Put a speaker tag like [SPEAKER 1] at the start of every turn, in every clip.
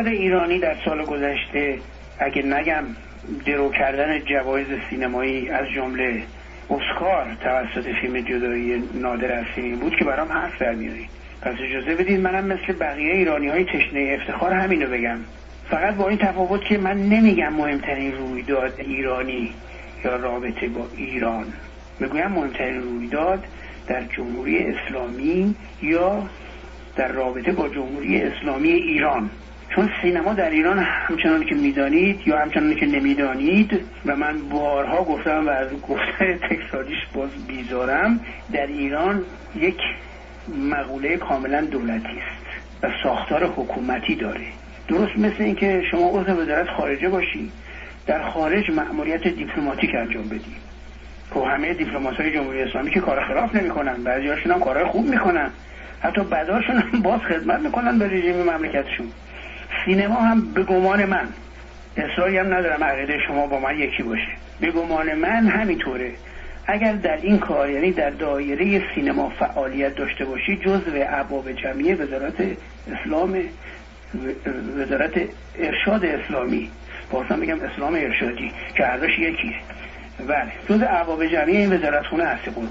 [SPEAKER 1] رویداد ایرانی در سال گذشته اگه نگم درو کردن جوایز سینمایی از جمله اسکار توسط فیلم جدایی نادر از سینما بود که برام حرف در میاری. پس اجازه بدید منم مثل بقیه ایرانی‌های تشنه افتخار همینو بگم، فقط با این تفاوت که من نمیگم مهمترین رویداد ایرانی یا رابطه با ایران، میگویم مهمترین رویداد در جمهوری اسلامی یا در رابطه با جمهوری اسلامی ایران. چون سینما در ایران همچنان که میدانید یا همچنان که نمیدانید و من بارها گفتم و از گفتن تکراریش باز بیزارم، در ایران یک مقوله کاملا دولتی است و ساختار حکومتی داره. درست مثل این که شما عضو وزارت خارجه باشی، در خارج مأموریت دیپلماتیک انجام بدی. خب همه دیپلمات‌های جمهوری اسلامی که کار خلاف نمی‌کنن، بعضی‌هاشون هم کارهای خوب می‌کنن، حتی بعضی‌هاشون هم باز خدمت می‌کنن به رژیم مملکتشون. سینما هم به گمان من، اصراری هم ندارم عقیده شما با من یکی باشه، به گمان من همینطوره. اگر در این کار یعنی در دایره سینما فعالیت داشته باشی، جزو ابواب جمعی وزارت ارشاد اسلامی، بازم میگم اسلام ارشادی که ارزش یکیه، بله جزو ابواب جمعی این وزارتخونه هستی بود،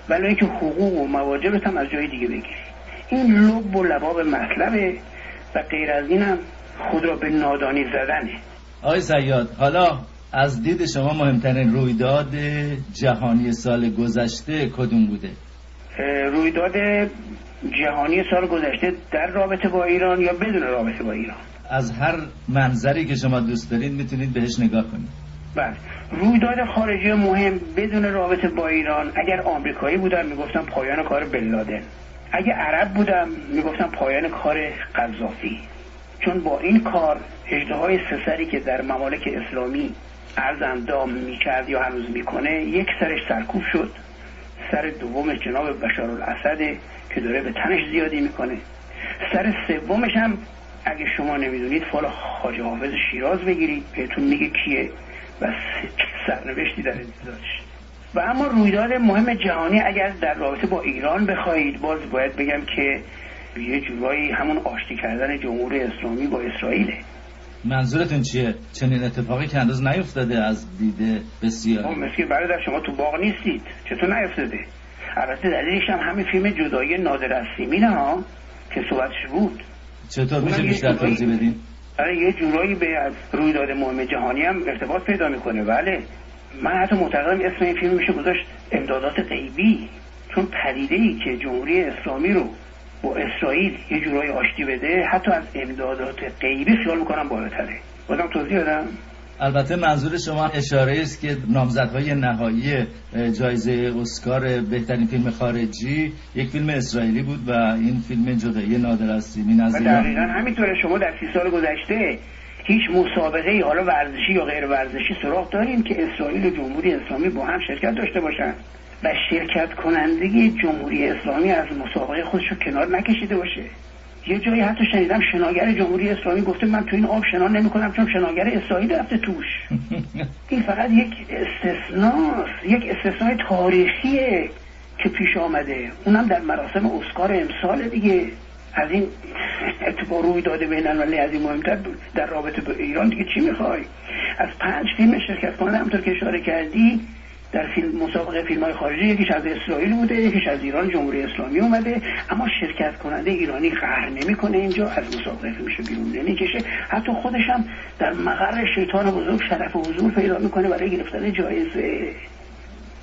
[SPEAKER 1] ولی اینکه حقوق و مواجبت هم از جای دیگه بگیری. این لب و لباب مطلبه و غیر از اینم خود را به نادانی زدنه.
[SPEAKER 2] آقای صیاد، حالا از دید شما مهمترین رویداد جهانی سال گذشته کدوم بوده؟
[SPEAKER 1] رویداد جهانی سال گذشته در رابطه با ایران یا بدون رابطه با ایران؟
[SPEAKER 2] از هر منظری که شما دوست دارید میتونید بهش نگاه کنید.
[SPEAKER 1] بله، رویداد خارجی مهم بدون رابطه با ایران، اگر آمریکایی بودم میگفتم پایان کار بن لادن، اگه عرب بودم میگفتم پایان کار قذافی. چون با این کار اژدهای سه‌سری که در ممالک اسلامی عرض اندام میکرد یا هنوز میکنه، یک سرش سرکوب شد، سر دومش جناب بشارالاسد که داره به تنش زیادی میکنه، سر سومش هم اگه شما نمیدونید فال خواجه حافظ شیراز بگیرید بهتون میگه کیه و سرنوشتی در انتظارش. و اما رویداد مهم جهانی اگر در رابطه با ایران بخواید، باز باید بگم که یه جورایی همون آشتی کردن جمهوری اسلامی با اسرائیله.
[SPEAKER 2] منظورتون چیه؟ چنین اتفاقی که هنوز نیفتاده از دید بسیار.
[SPEAKER 1] مثل برادر شما تو باغ نیستید، چطور نیفتاده؟ البته دلیلش هم همین فیلم جدایی نادر از سیمین ها که صحبتش بود.
[SPEAKER 2] چطور میشه بیشتر توضیح بدین؟
[SPEAKER 1] برای یه جورایی به رویداد مهم جهانی هم ارتباط پیدا میکنه. بله، من حتی معتقدم اسم این فیلم میشه گذاشت امدادات غیبی، چون پدیده‌ای که جمهوری اسلامی رو با اسرائیل یه جورایی آشتی بده حتی از امدادات غیبی خیال میکنم بالاتره. بازم توضیح بدم.
[SPEAKER 2] البته منظور شما اشاره است که نامزدهای نهایی جایزه اسکار بهترین فیلم خارجی یک فیلم اسرائیلی بود و این فیلم جدایی نادر از سیمین از ایران.
[SPEAKER 1] دقیقاً همینطوره. شما در 30 سال گذشته هیچ مسابقه‌ای حالا ورزشی یا غیر ورزشی سراغ دارین که اسرائیل و جمهوری اسلامی با هم شرکت داشته باشن و شرکت کنندگی جمهوری اسلامی از مسابقه خودش رو کنار نکشیده باشه؟ یه جایی حتی شنیدم شناگر جمهوری اسلامی گفته من تو این آب شنا نمی‌کنم چون شناگر اسرائیل رفته توش. این فقط یک استثناست، یک استثنای تاریخیه که پیش آمده، اونم در مراسم اسکار امسال دیگه. از این اتفاق رویداد بین‌المللی از این مهمتر در رابطه با ایران دیگه چی می‌خوای؟ از 5 فیلم شرکت کننده همونطور که اشاره کردی در مسابقه فیلم‌های خارجی، یکیش از اسرائیل بوده، یکیش از ایران جمهوری اسلامی اومده، اما شرکت کننده ایرانی قهر نمی‌کنه اینجا، از مسابقه فیلمشو بیرون نمی‌کشه، حتی خودش هم در مقر شیطان بزرگ شرف حضور پیدا می‌کنه برای گرفتن جایزه.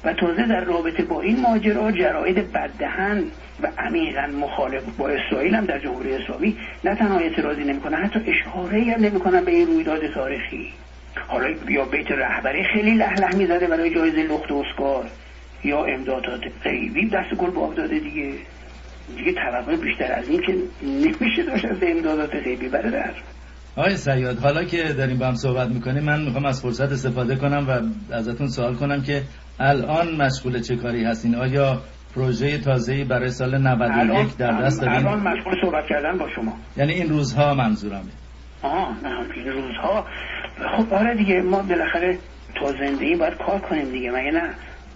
[SPEAKER 1] و تازه در رابطه با این ماجرا جراید بددهن و عمیقاً مخالف با اسرائیل هم در جمهوری اسلامی نه تنها اعتراضی نمی‌کنن، حتی اشاره‌ای هم نمی‌کنن به این رویداد تاریخی. حالا یا بیت رهبری خیلی لهله می‌زده برای جایزه لخت اسکار یا امدادات غیبی دست گل به آب داده دیگه توقع بیشتر از این که نمیشه داشت از امدادات غیبی برادر.
[SPEAKER 2] آقای صیاد، حالا که داریم با هم صحبت میکنیم من میخوام از فرصت استفاده کنم و ازتون سوال کنم که الان مشغول چه کاری هستین؟ آیا پروژه تازه‌ای برای سال 91 در دست دارین؟
[SPEAKER 1] الان مشغول صحبت کردن با شما.
[SPEAKER 2] یعنی این روزها منظورمه.
[SPEAKER 1] نه این روزها. خب آره دیگه، ما بالاخره تا زندگی باید کار کنیم دیگه، مگه نه؟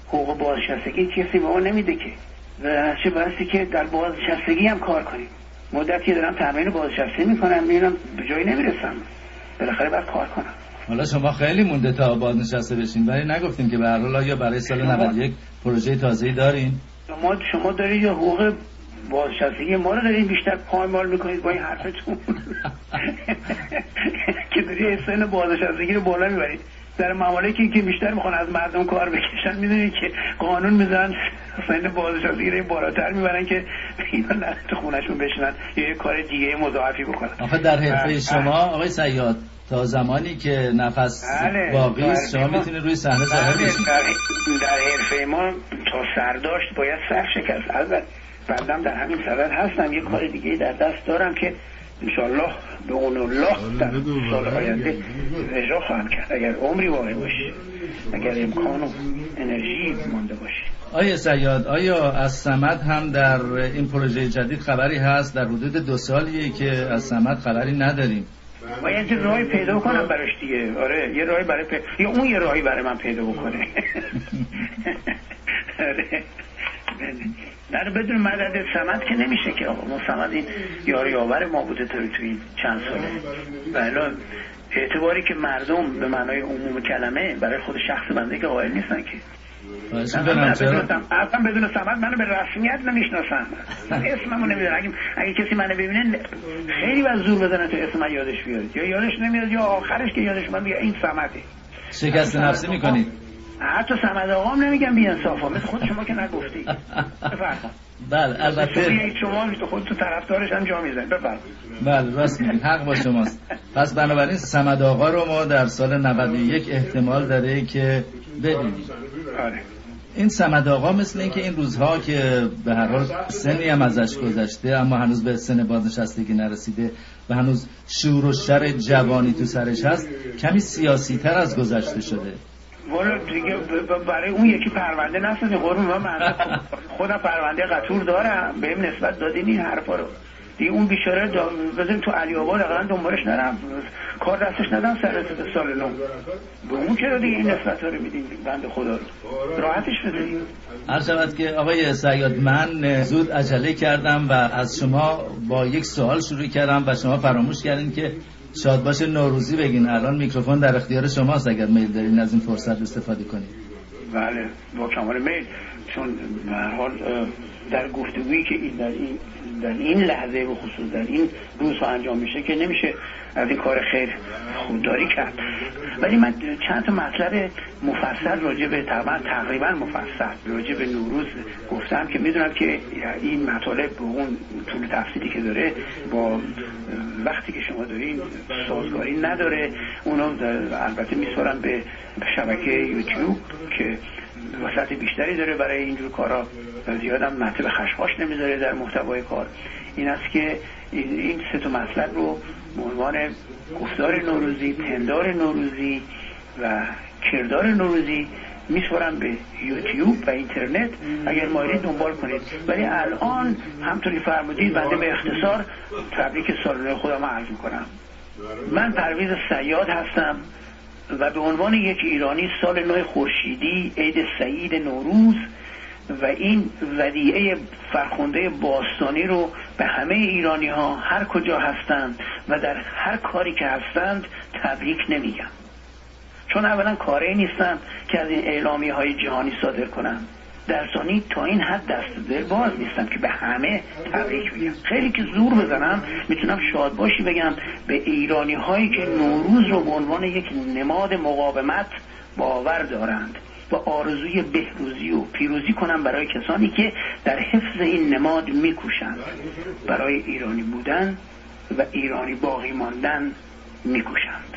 [SPEAKER 1] حقوق بازنشستگی کسی به ما نمیده که، و چه بایستی که در بازنشستگی هم کار کنیم. مدتی دارم تمرین بازنشسته میکنم، میبینم به جایی نمیرسم، بالاخره باید کار کنم.
[SPEAKER 2] حالا شما خیلی مونده تا بازنشسته بشین، ولی نگفتیم که به هر حال یا برای سال 91 پروژه تازه‌ای دارین؟
[SPEAKER 1] شما دارید یا حقوق بازنشستگی ما رو دارید بیشتر پایمال میکنید با این حرفتون که دارید سن بازنشستگی رو بالا میبرید. در ممالکی که بیشتر میخوان از مردم کار بکشن میدونید که قانون میذارن سن بازنشستگی رو بالاتر میبرن که اینا نه تو خونهشون بشنن یا یه کار دیگه مضاعفی بکنن.
[SPEAKER 2] آخه در حرفه شما آقای صیاد تا زمانی که نفس باقی است شما میتونید روی صحنه ظاهر بشید.
[SPEAKER 1] در حرفه ما تا سرداشت باید سر شکست. البته بعدم در همین صدد هستم، یه کار دیگه در دست دارم که انشالله به اون الله در سال آینده اجرا خواهم کرد اگر عمری باقی باشه، اگر امکان و انرژی مانده باشه.
[SPEAKER 2] آیا صیاد، آیا از صمد هم در این پروژه جدید خبری هست؟ در حدود 2 سالیه که از صمد خبری نداریم.
[SPEAKER 1] باید یه راهی پیدا کنم براش دیگه. آره یه راهی برای یا اون یه راهی برای من پیدا بکنه. آره در بدون مدد صمد که نمیشه که آقا ما صمد این یاور ما بوده تو این چند ساله. بله اعتباری که مردم به معنای عموم کلمه برای خود شخص بنده که قائل نیستن که اصلا بدون صمد منو به رسمیت نمیشناسن، اسممو نمیدونن. اگه کسی منو ببینه خیلی باید زور بزنه تو اسم من یادش بیاد، یا یادش نمیاد یا آخرش که یادش من میگه این صمده.
[SPEAKER 2] شکست نفسی میکنید؟
[SPEAKER 1] حتی صمد آقام نمیگم بی انصافا، مثل خود شما که نگفتی. بفرمایید.
[SPEAKER 2] بله البته
[SPEAKER 1] شما تو خود تو طرفدارش هم جا میزنید. بفرمایید.
[SPEAKER 2] بله راست میگید، حق با شماست. پس بنابراین صمد آقا رو ما در سال 91 احتمال داره که ببینیم.
[SPEAKER 1] آره.
[SPEAKER 2] این صمد آقا مثل این که این روزها که به هر حال سنی هم ازش گذشته اما هنوز به سن بازنشستگی نرسیده و هنوز شور و شر جوانی تو سرش هست، کمی سیاسی تر از گذشته شده.
[SPEAKER 1] والا دیگه برای اون یکی پرونده نسازی قربون من خودم پرونده قطور دارم، بهم نسبت دادین این حرفا رو دیگه. اون بیچاره بزن تو علی آباد اقلا دنبالش نرم، کار دستش ندم سر سال نو به اون چرا دیگه این نسبت ها رو میدین بنده خدا رو راحتش بزنید.
[SPEAKER 2] عرض شود که آقای صیاد من زود عجله کردم و از شما با یک سوال شروع کردم و شما فراموش کردین که شاد باشه نوروزی بگین. الان میکروفون در اختیار شماست اگر میل دارین از این فرصت استفاده کنید.
[SPEAKER 1] بله با کمال میل، چون به هر حال در گفتگویی که در این لحظه به خصوص در این روزها انجام میشه که نمیشه از این کار خیر خودداری کرد، ولی من چند تا مطلب مفصل راجع به تقریبا مفصل راجع به نوروز گفتم که میدونم که این مطالب به اون طول تفصیلی که داره با وقتی که شما دارین سازگاری نداره. اونو البته میسپارم به شبکه یوتیوب که وسعت بیشتری داره برای اینجور کارا، زیادم مطلب خشخاش نمیذاره در محتوای کار. این است که این 3 مطلب رو به عنوان گفتار نوروزی، پندار نوروزی و کردار نوروزی میسپارم به یوتیوب و اینترنت، اگر مایلید دنبال کنید. ولی الان همطوری فرمودید بنده به اختصار تبریک سال نو خودم عرض میکنم. من پرویز صیاد هستم و به عنوان یک ایرانی سال نو خورشیدی، عید سعید نوروز و این ودیعه فرخنده باستانی رو به همه ایرانی ها هر کجا هستند و در هر کاری که هستند تبریک نمیگم، چون اولا کاری نیستم که از این اعلامی های جهانی صادر کنم، در ثانی تا این حد دست دل باز نیستم که به همه تبریک بگم. خیلی که زور بزنم میتونم شادباشی بگم به ایرانی هایی که نوروز رو به عنوان یک نماد مقاومت باور دارند و آرزوی بهروزی و پیروزی کنم برای کسانی که در حفظ این نماد میکوشند، برای ایرانی بودن و ایرانی باقی ماندن میکوشند.